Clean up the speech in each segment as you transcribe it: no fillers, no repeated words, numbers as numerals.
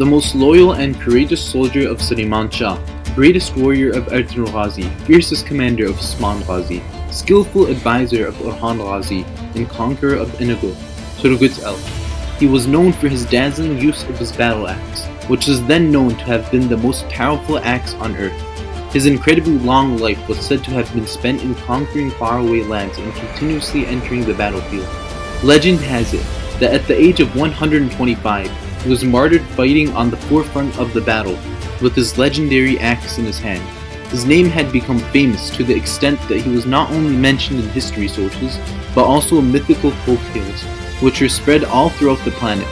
the most loyal and courageous soldier of Suleiman Shah, greatest warrior of Ertugrul Ghazi, fiercest commander of Osman Ghazi, skillful advisor of Orhan Ghazi, and conqueror of Ertugrul, Turgut Alp. He was known for his dazzling use of his battle axe, which was then known to have been the most powerful axe on earth. His incredibly long life was said to have been spent in conquering faraway lands and continuously entering the battlefield. Legend has it that at the age of 125, he was martyred fighting on the forefront of the battle with his legendary axe in his hand. His name had become famous to the extent that he was not only mentioned in history sources, but also in mythical folk tales, which were spread all throughout the planet.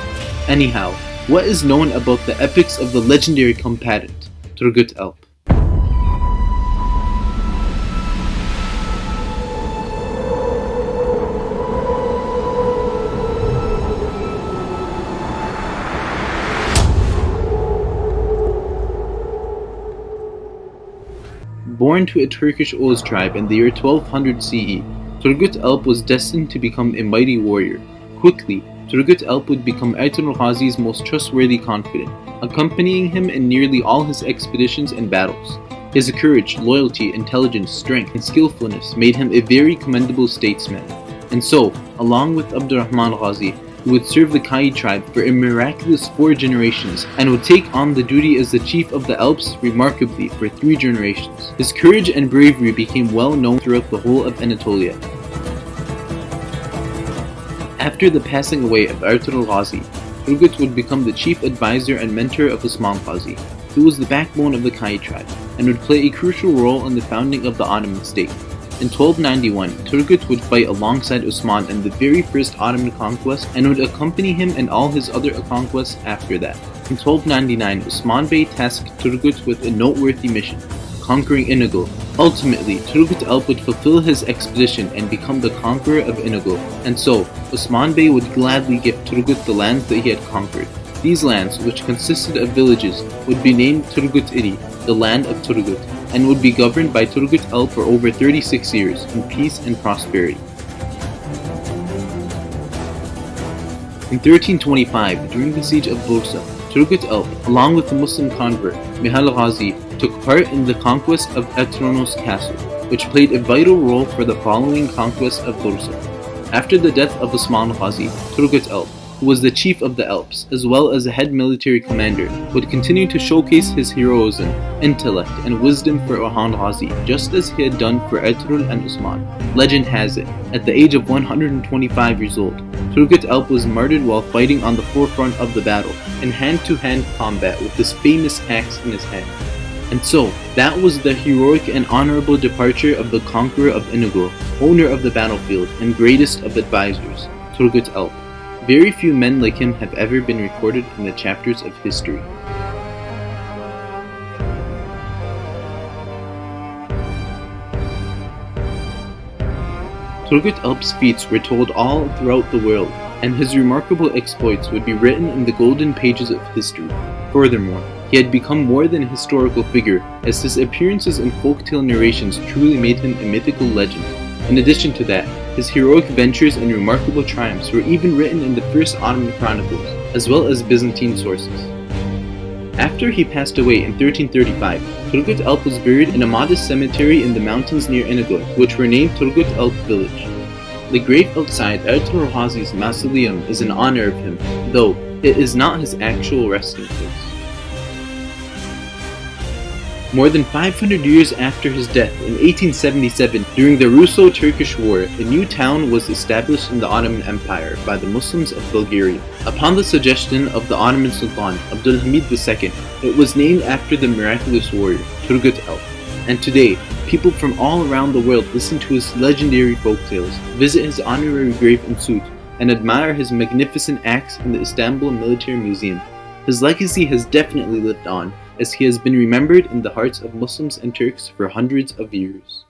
Anyhow, what is known about the epics of the legendary combatant, Turgut Alp? Born to a Turkish Oghuz tribe in the year 1200 CE, Turgut Alp was destined to become a mighty warrior. Quickly, Turgut Alp would become Ertugrul Ghazi's most trustworthy confidant, accompanying him in nearly all his expeditions and battles. His courage, loyalty, intelligence, strength, and skillfulness made him a very commendable statesman. And so, along with Abdurrahman Ghazi, he would serve the Kai tribe for a miraculous 4 generations and would take on the duty as the chief of the Alps remarkably for 3 generations. His courage and bravery became well known throughout the whole of Anatolia. After the passing away of Ertugrul Ghazi, Turgut would become the chief advisor and mentor of Osman Ghazi, who was the backbone of the Kai tribe and would play a crucial role in the founding of the Ottoman state. In 1291, Turgut would fight alongside Osman in the very first Ottoman conquest and would accompany him in all his other conquests after that. In 1299, Osman Bey tasked Turgut with a noteworthy mission, conquering Ertugrul. Ultimately, Turgut Alp would fulfill his expedition and become the conqueror of Ertugrul, and so, Osman Bey would gladly give Turgut the lands that he had conquered. These lands, which consisted of villages, would be named Turgut Iri, the land of Turgut, and would be governed by Turgut Alp for over 36 years in peace and prosperity. In 1325, during the siege of Bursa, Turgut Alp, along with the Muslim convert Mihal Ghazi, took part in the conquest of Etronos Castle, which played a vital role for the following conquest of Bursa. After the death of Osman Ghazi, Turgut Alp, who was the chief of the Alps, as well as a head military commander, would continue to showcase his heroism, intellect, and wisdom for Orhan Ghazi, just as he had done for Ertugrul and Osman. Legend has it, at the age of 125 years old, Turgut Alp was martyred while fighting on the forefront of the battle, in hand-to-hand combat with this famous axe in his hand. And so, that was the heroic and honorable departure of the conqueror of Ertugrul, owner of the battlefield, and greatest of advisors, Turgut Alp. Very few men like him have ever been recorded in the chapters of history. Turgut Alp's feats were told all throughout the world, and his remarkable exploits would be written in the golden pages of history. Furthermore, he had become more than a historical figure, as his appearances in folktale narrations truly made him a mythical legend. In addition to that, his heroic ventures and remarkable triumphs were even written in the first Ottoman chronicles, as well as Byzantine sources. After he passed away in 1335, Turgut Alp was buried in a modest cemetery in the mountains near Ertugrul, which were named Turgut Alp village. The grave outside Ertugrul Ghazi's mausoleum is in honor of him, though it is not his actual resting place. More than 500 years after his death in 1877, during the Russo-Turkish War, a new town was established in the Ottoman Empire by the Muslims of Bulgaria. Upon the suggestion of the Ottoman Sultan Abdülhamid II, it was named after the miraculous warrior, Turgut Alp. And today, people from all around the world listen to his legendary folktales, visit his honorary grave in Suit, and admire his magnificent axe in the Istanbul Military Museum. His legacy has definitely lived on, as he has been remembered in the hearts of Muslims and Turks for hundreds of years.